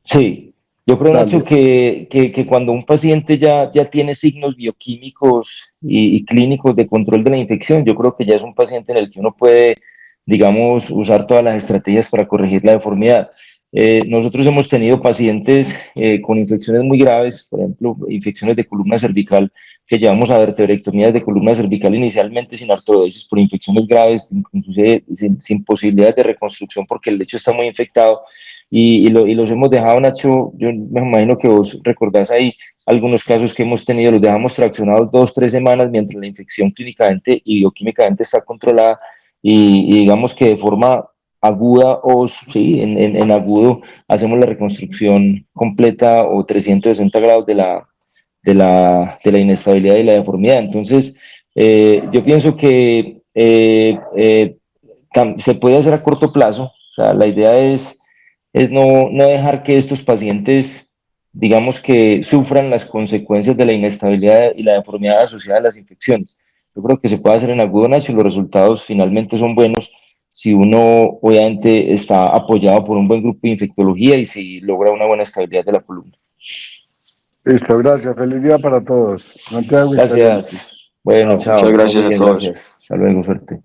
Sí, yo creo, Nacho, que cuando un paciente ya tiene signos bioquímicos y clínicos de control de la infección, yo creo que ya es un paciente en el que uno puede, digamos, usar todas las estrategias para corregir la deformidad. Nosotros hemos tenido pacientes con infecciones muy graves, por ejemplo, infecciones de columna cervical, que llevamos a vertebrectomías de columna cervical inicialmente sin artrodesis por infecciones graves, inclusive sin posibilidades de reconstrucción porque el lecho está muy infectado, y los hemos dejado, Nacho, yo me imagino que vos recordás ahí algunos casos que hemos tenido, los dejamos traccionados 2-3 semanas mientras la infección clínicamente y bioquímicamente está controlada, y digamos que de forma aguda o sí, en agudo hacemos la reconstrucción completa o 360 grados de la inestabilidad y la deformidad. Entonces, yo pienso que se puede hacer a corto plazo. O sea, la idea es no dejar que estos pacientes, digamos, que sufran las consecuencias de la inestabilidad y la deformidad asociada a las infecciones. Yo creo que se puede hacer en agudo, Nacho, y los resultados finalmente son buenos si uno obviamente está apoyado por un buen grupo de infectología y si logra una buena estabilidad de la columna. Listo, gracias. Feliz día para todos. Santiago, excelente. Gracias. Bueno, chao. Muchas que estés gracias muy a bien, todos. gracias. Hasta luego, suerte.